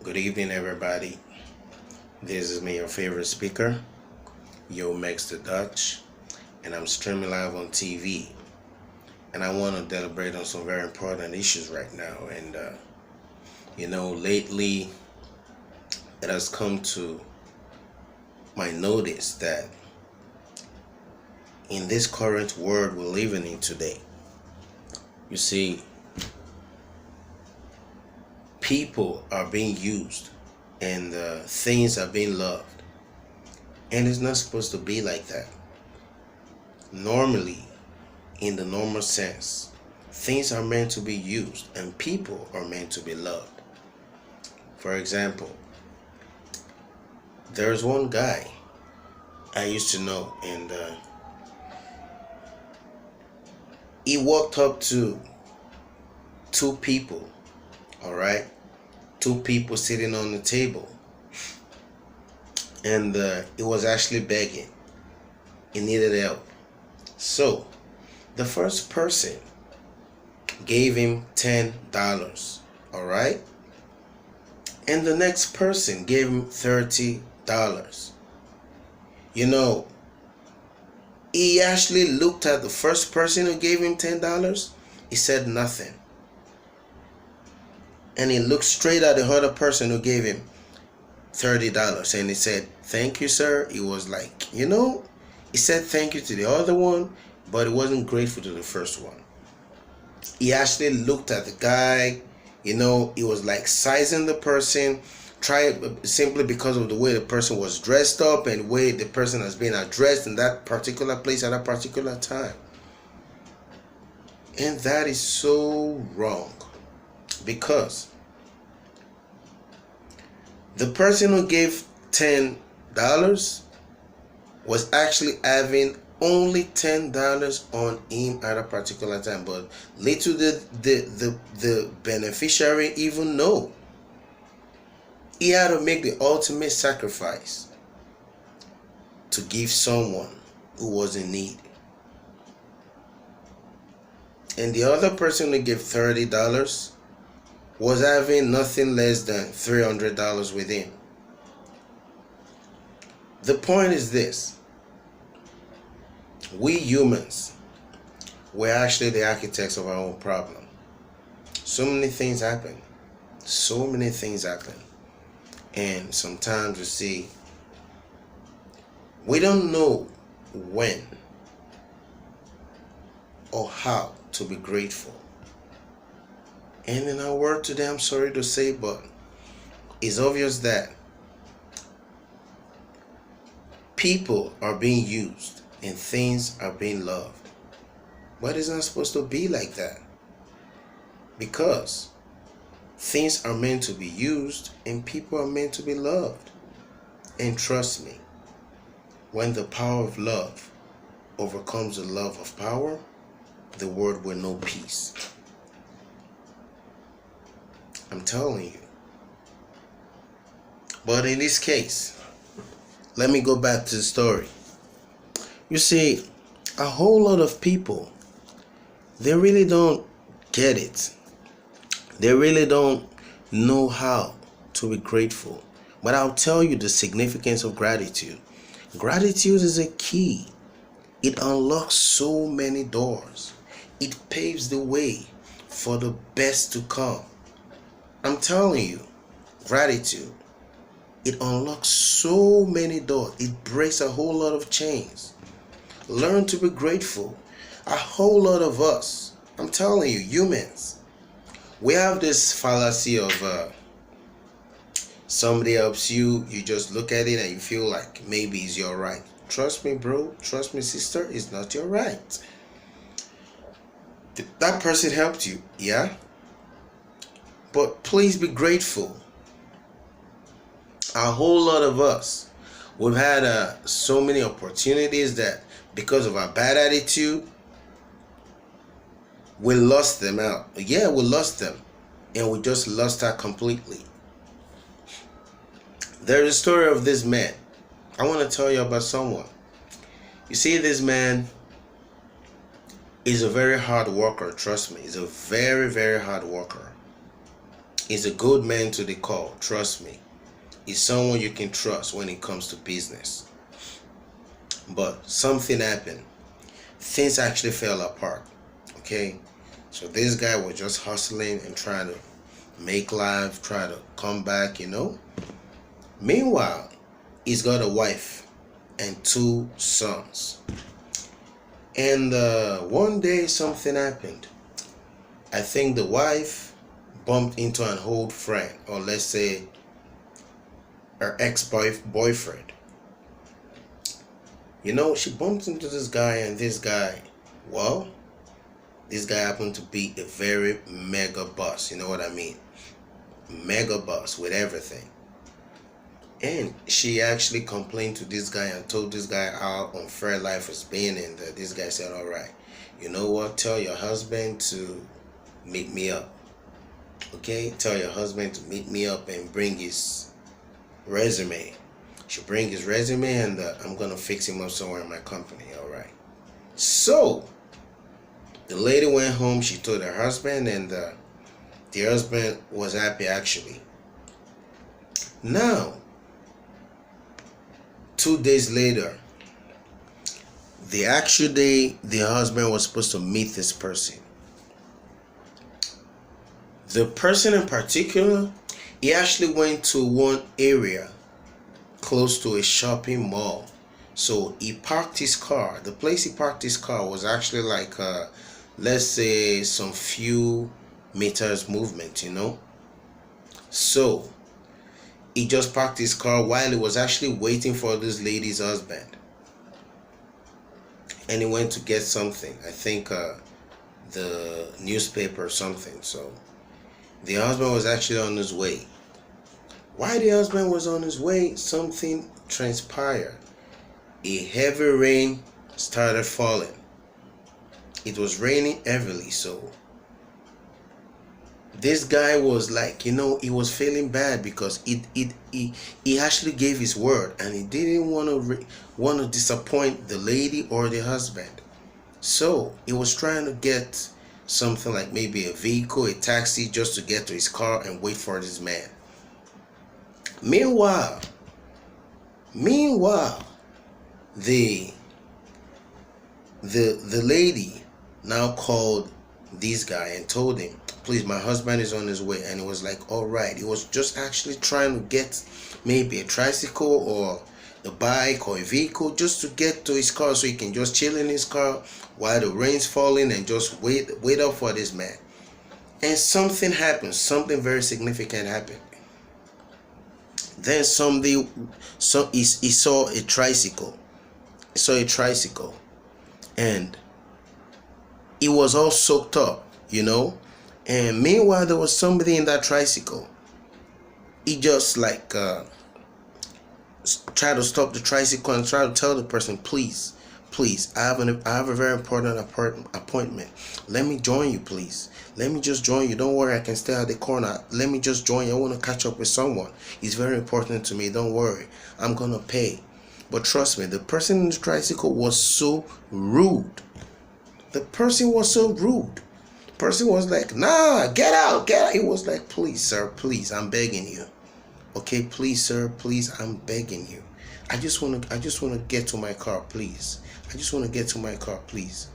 Good evening, everybody. This is me, your favorite speaker, Yomex the Dutch, and I'm streaming live on TV. And I want to deliberate on some very important issues right now. And lately it has come to my notice that in this current world we're living in today, you see, people are being used and things are being loved. And it's not supposed to be like that. Normally, in the normal sense, things are meant to be used and people are meant to be loved. For example, there's one guy I used to know, and he walked up to two people, all right? Two people sitting on the table, and he was actually begging. He needed help. So, the first person gave him $10, all right? And the next person gave him $30. You know, he actually looked at the first person who gave him $10. He said nothing. And he looked straight at the other person who gave him $30 and he said, "Thank you, sir." He was like, he said thank you to the other one, but he wasn't grateful to the first one. He actually looked at the guy, he was like sizing the person, simply because of the way the person was dressed up and the way the person has been addressed in that particular place at a particular time. And that is so wrong, because the person who gave $10 was actually having only $10 on him at a particular time, but little did the beneficiary even know. He had to make the ultimate sacrifice to give someone who was in need. And the other person who gave $30 was having nothing less than $300 with him. The point is this: we humans, we're actually the architects of our own problem. So many things happen. So many things happen. And sometimes you see, we don't know when or how to be grateful. And in our world today, I'm sorry to say, but it's obvious that people are being used and things are being loved. But it's not supposed to be like that, because things are meant to be used and people are meant to be loved. And trust me, when the power of love overcomes the love of power, the world will know peace. I'm telling you. But in this case, let me go back to the story. You see, a whole lot of people, they really don't get it. They really don't know how to be grateful. But I'll tell you the significance of gratitude. Gratitude is a key. It unlocks so many doors. It paves the way for the best to come. I'm telling you, gratitude, it unlocks so many doors. It breaks a whole lot of chains. Learn to be grateful. A whole lot of us, I'm telling you, humans, we have this fallacy of somebody helps you, you just look at it and you feel like maybe it's your right. Trust me, bro. Trust me, sister. It's not your right. That person helped you, yeah? But please be grateful. A whole lot of us, we've had so many opportunities that because of our bad attitude, we lost them out. Yeah, we lost them. And we just lost out completely. There's a story of this man. I want to tell you about someone. You see, this man is a very hard worker. Trust me. He's a very, very hard worker. He's a good man to the call, trust me. He's someone you can trust when it comes to business. But something happened. Things actually fell apart. Okay? So this guy was just hustling and trying to make life, try to come back, Meanwhile, he's got a wife and 2 sons. And one day something happened. I think the wife bumped into an old friend, or let's say her ex-boyfriend. She bumped into this guy, and this guy happened to be a very mega boss. You know what I mean? Mega boss with everything. And she actually complained to this guy and told this guy how unfair life was being, and this guy said, all right, you know what, tell your husband to meet me up. Okay, tell your husband to meet me up and bring his resume. She bring his resume, and I'm gonna fix him up somewhere in my company. All right. So the lady went home. She told her husband, and the husband was happy actually. Now, 2 days later, the actual day the husband was supposed to meet this person. The person in particular, he actually went to one area close to a shopping mall. So he parked his car. The place he parked his car was actually like, let's say, some few meters movement, So he just parked his car while he was actually waiting for this lady's husband. And he went to get something. I think the newspaper or something. So the husband was actually on his way. While the husband was on his way, something transpired. A heavy rain started falling. It was raining heavily, so this guy was like, he was feeling bad because he actually gave his word, and he didn't want to disappoint the lady or the husband. So he was trying to get something like maybe a vehicle, a taxi, just to get to his car and wait for this man. Meanwhile, the lady now called this guy and told him, please, my husband is on his way. And he was like, all right. He was just actually trying to get maybe a tricycle or a bike or a vehicle just to get to his car so he can just chill in his car while the rain's falling and just wait up for this man. And something happened. Something very significant happened. Then he saw a tricycle. He saw a tricycle, and it was all soaked up, And meanwhile, there was somebody in that tricycle. He just like tried to stop the tricycle and try to tell the person, please, I have a very important appointment. Let me join you, please. Let me just join you. Don't worry, I can stay at the corner. Let me just join you. I want to catch up with someone. It's very important to me. Don't worry. I'm going to pay. But trust me, the person in the tricycle was so rude. The person was so rude. The person was like, nah, get out. He was like, please, sir, please, I'm begging you. Okay, please, sir, please, I'm begging you. I just want to get to my car, please. I just want to get to my car, please.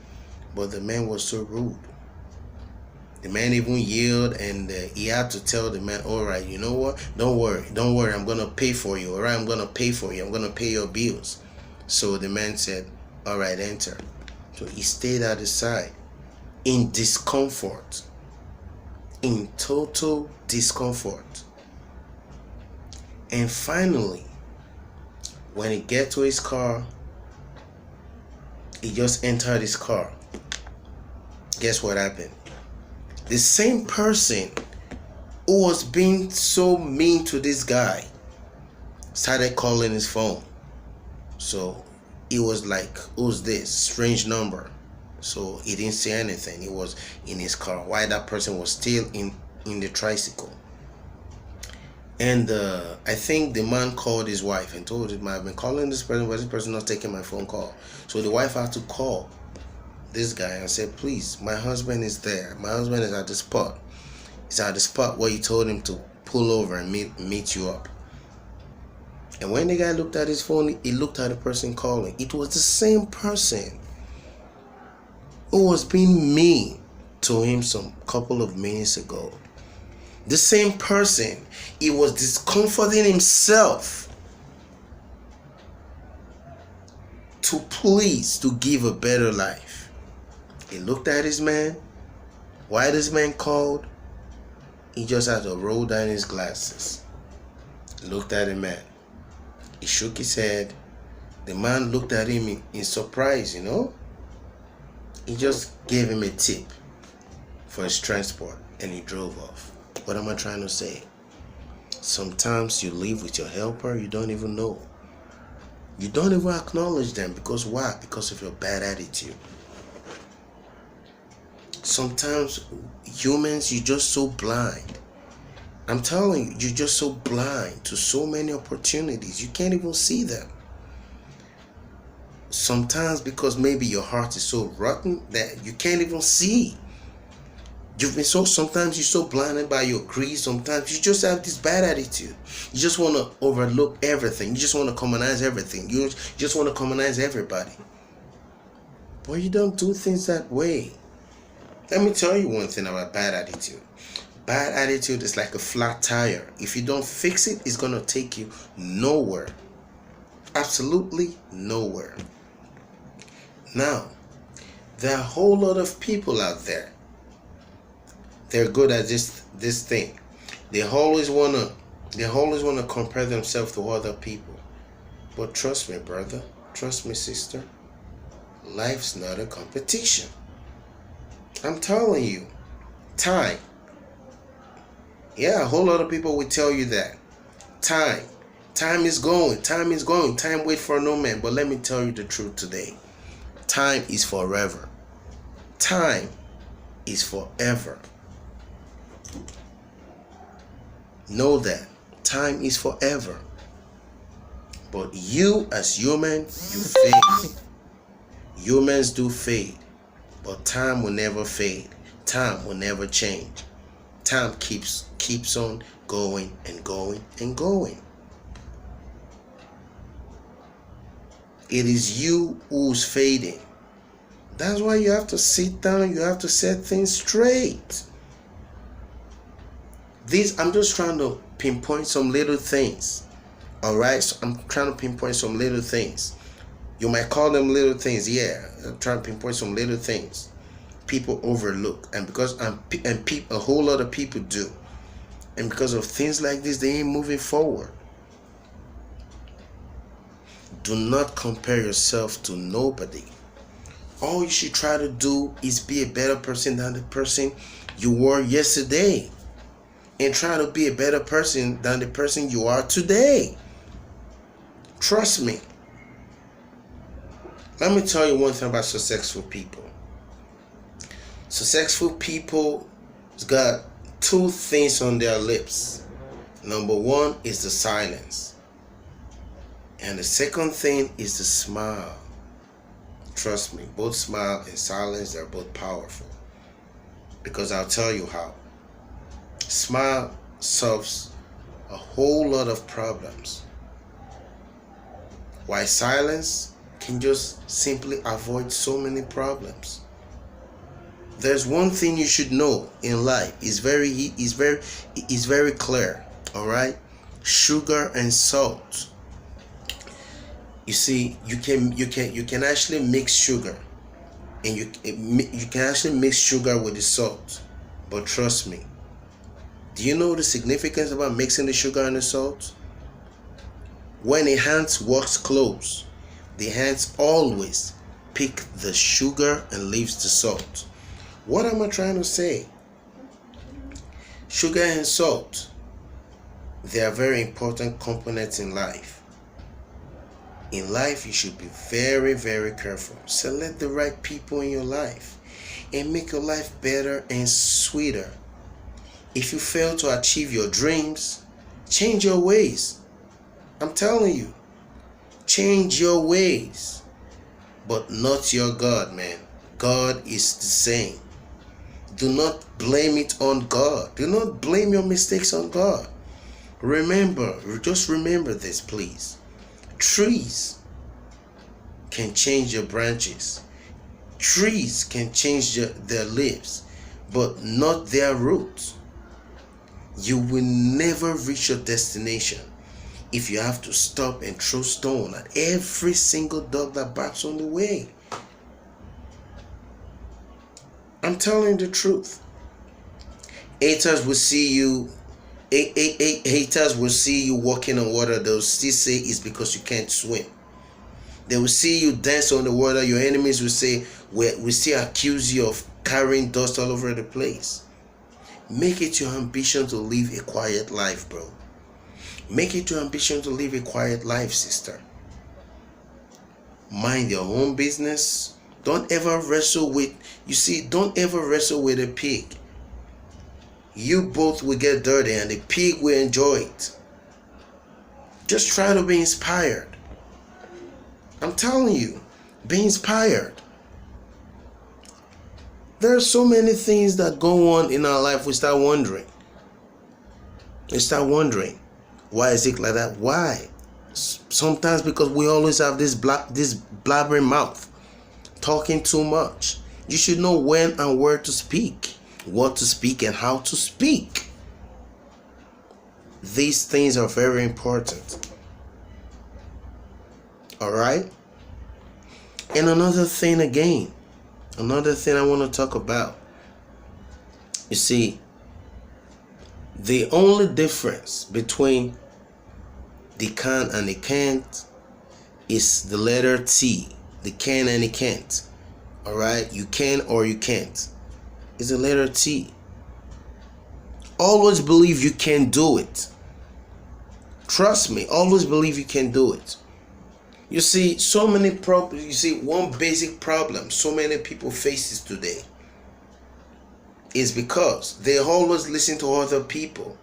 But the man was so rude. The man even yelled, and he had to tell the man, all right, you know what? Don't worry. I'm going to pay for you. All right, I'm going to pay for you. I'm going to pay your bills. So the man said, all right, enter. So he stayed at the side in discomfort, in total discomfort. And finally, when he get to his car, he just entered his car. Guess what happened? The same person who was being so mean to this guy started calling his phone. So he was like, who's this? Strange number. So he didn't say anything. He was in his car while that person was still in the tricycle. And I think the man called his wife and told him, I've been calling this person, but this person not taking my phone call. So the wife had to call this guy and said, please, my husband is there. My husband is at the spot. It's at the spot where you told him to pull over and meet you up. And when the guy looked at his phone, he looked at the person calling. It was the same person who was being mean to him some couple of minutes ago. The same person. He was discomforting himself to please, to give a better life. He looked at his man. Why this man called? He just had to roll down his glasses. Looked at the man. He shook his head. The man looked at him in surprise, He just gave him a tip for his transport and he drove off. What am I trying to say? Sometimes you live with your helper, you don't even know. You don't even acknowledge them. Because why? Because of your bad attitude. Sometimes humans, you're just so blind. I'm telling you, you're just so blind to so many opportunities. You can't even see them. Sometimes because maybe your heart is so rotten that you can't even see. Sometimes you're so blinded by your greed. Sometimes you just have this bad attitude. You just want to overlook everything. You just want to commonize everything. You just want to commonize everybody. But you don't do things that way. Let me tell you one thing about bad attitude. Bad attitude is like a flat tire. If you don't fix it, it's going to take you nowhere. Absolutely nowhere. Now, there are a whole lot of people out there. They're good at this thing. They always wanna compare themselves to other people. But trust me, brother. Trust me, sister. Life's not a competition. I'm telling you. Time. Yeah, a whole lot of people will tell you that. Time is going. Time waits for no man. But let me tell you the truth today. Time is forever. Time is forever. Know that. Time is forever. But you as human, you fade. Humans do fade. But time will never fade. Time will never change. Time keeps on going and going and going. It is you who's fading. That's why you have to sit down. You have to set things straight. I'm just trying to pinpoint some little things. Alright? So I'm trying to pinpoint some little things. You might call them little things. Yeah. I'm trying to pinpoint some little things people overlook. And because a whole lot of people do. And because of things like this, they ain't moving forward. Do not compare yourself to nobody. All you should try to do is be a better person than the person you were yesterday. And try to be a better person than the person you are today. Trust me. Let me tell you one thing about successful people. Successful people got two things on their lips. Number one is the silence. And the second thing is the smile. Trust me, both smile and silence are both powerful. Because I'll tell you how. Smile solves a whole lot of problems. While silence can just simply avoid so many problems. There's one thing you should know in life. It's very clear. All right, sugar and salt. You see, you can actually mix sugar, and you can actually mix sugar with the salt. But trust me. Do you know the significance about mixing the sugar and the salt? When a hand works close, the hands always pick the sugar and leaves the salt. What am I trying to say? Sugar and salt, they are very important components in life. In life, you should be very, very careful. Select the right people in your life and make your life better and sweeter. If you fail to achieve your dreams, change your ways. I'm telling you, change your ways. But not your God, man. God is the same. Do not blame it on God. Do not blame your mistakes on God. Just remember this, please. Trees can change your branches. Trees can change their leaves, but not their roots. You will never reach your destination if you have to stop and throw stone at every single dog that barks on the way. I'm telling the truth. Haters will see you. Haters will see you walking on water. They'll still say it's because you can't swim. They will see you dance on the water. Your enemies will say, we still accuse you of carrying dust all over the place. Make it your ambition to live a quiet life, bro. Make it your ambition to live a quiet life, sister. Mind your own business. Don't ever wrestle with, don't ever wrestle with a pig. You both will get dirty and the pig will enjoy it. Just try to be inspired. I'm telling you, be inspired. There are so many things that go on in our life. We start wondering. Why is it like that? Why? Sometimes because we always have this blabbering mouth, talking too much. You should know when and where to speak, what to speak and how to speak. These things are very important. Alright? And another thing I want to talk about. You see, the only difference between the can and the can't is the letter T. The can and the can't. Alright? You can or you can't. It's the letter T. Always believe you can do it. Trust me, always believe you can do it. You see, so many problems. You see, one basic problem so many people faces today is because they always listen to other people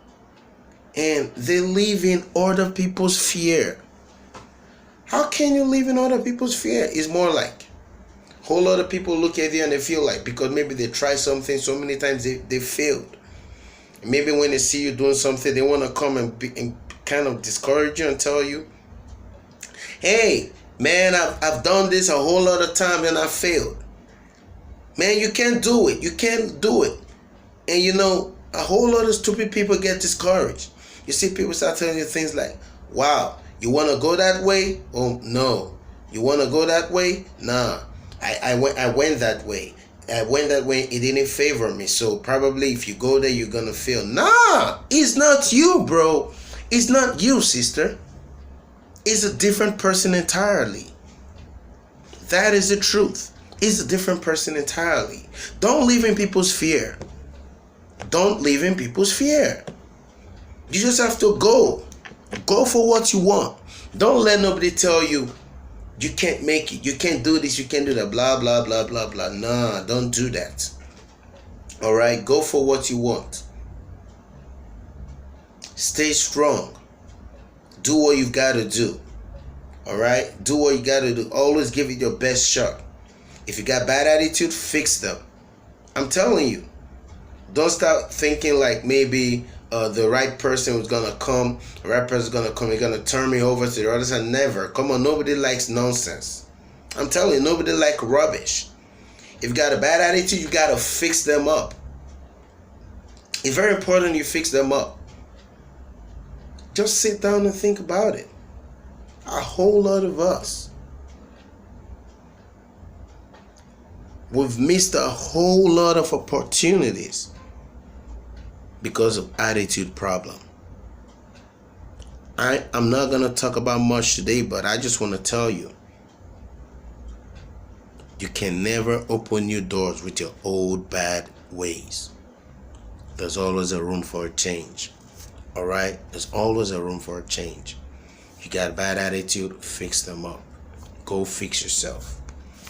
and they live in other people's fear. How can you live in other people's fear? It's more like a whole lot of people look at you and they feel like because maybe they try something so many times they failed. Maybe when they see you doing something, they want to come and kind of discourage you and tell you, hey, man, I've done this a whole lot of times and I failed. Man, you can't do it. You can't do it. And you know, a whole lot of stupid people get discouraged. You see people start telling you things like, wow, you want to go that way? Oh, no. You want to go that way? Nah. I went that way. I went that way. It didn't favor me. So probably if you go there, you're going to fail. Nah, it's not you, bro. It's not you, sister. It's a different person entirely. That is the truth. It's a different person entirely. Don't live in people's fear. Don't live in people's fear. You just have to go. Go for what you want. Don't let nobody tell you you can't make it. You can't do this. You can't do that. Blah, blah, blah, blah, blah. Nah, don't do that. All right? Go for what you want. Stay strong. Do what you've got to do. All right? Do what you got to do. Always give it your best shot. If you got bad attitude, fix them. I'm telling you. Don't start thinking like maybe the right person was going to come. The right person is going to come. You're going to turn me over to the other side. Never. Come on. Nobody likes nonsense. I'm telling you. Nobody likes rubbish. If you got a bad attitude, you got to fix them up. It's very important you fix them up. Just sit down and think about it. A whole lot of us, we've missed a whole lot of opportunities because of attitude problem. I'm not going to talk about much today, but I just want to tell you, you can never open new doors with your old bad ways. There's always a room for a change. All right? There's always a room for a change. You got a bad attitude, fix them up. Go fix yourself.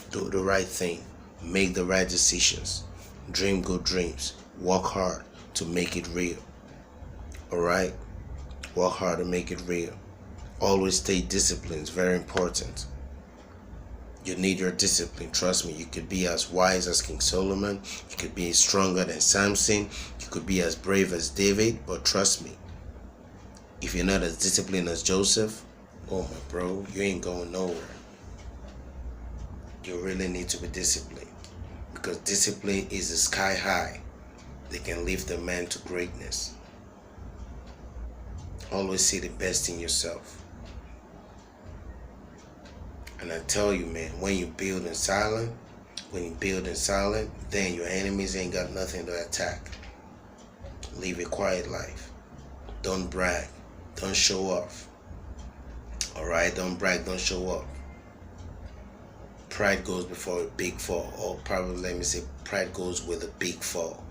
Do the right thing. Make the right decisions. Dream good dreams. Work hard to make it real. All right? Work hard to make it real. Always stay disciplined. It's very important. You need your discipline. Trust me, you could be as wise as King Solomon. You could be stronger than Samson. You could be as brave as David. But trust me, if you're not as disciplined as Joseph, oh my bro, you ain't going nowhere. You really need to be disciplined. Because discipline is the sky high. They can lift a man to greatness. Always see the best in yourself. And I tell you, man, when you build in silence, then your enemies ain't got nothing to attack. Live a quiet life. Don't brag. Don't show off. Alright? Don't brag. Don't show off. Pride goes before a big fall. Or probably let me say pride goes with a big fall.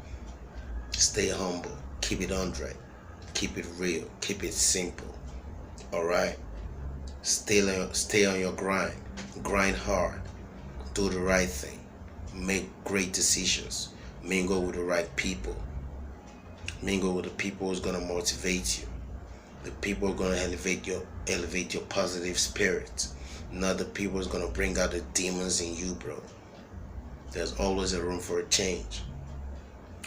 Stay humble. Keep it 100. Keep it real. Keep it simple. Alright? Stay on your grind. Grind hard. Do the right thing. Make great decisions. Mingle with the right people. Mingle with the people who's gonna motivate you. The people who are gonna elevate your positive spirit. Not the people who's gonna bring out the demons in you, bro. There's always a room for a change.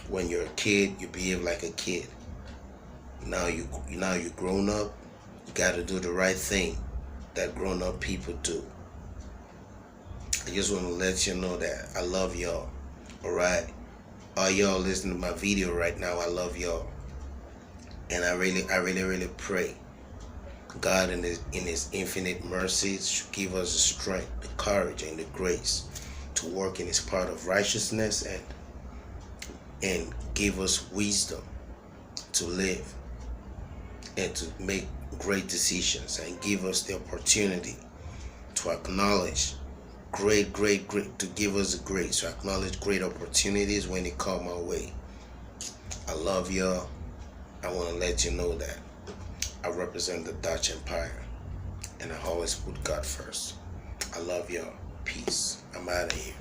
When you're a kid, you behave like a kid. Now you grown up. You gotta do the right thing that grown-up people do. I just want to let you know that I love y'all. Alright? All y'all listening to my video right now, I love y'all. And I really pray God in his infinite mercies should give us the strength, the courage, and the grace to work in his part of righteousness and give us wisdom to live and to make great decisions, and give us the opportunity to acknowledge to give us the grace to acknowledge great opportunities when they come our way. I love y'all. I want to let you know that I represent the Dutch Empire and I always put God first. I love y'all. Peace. I'm out of here.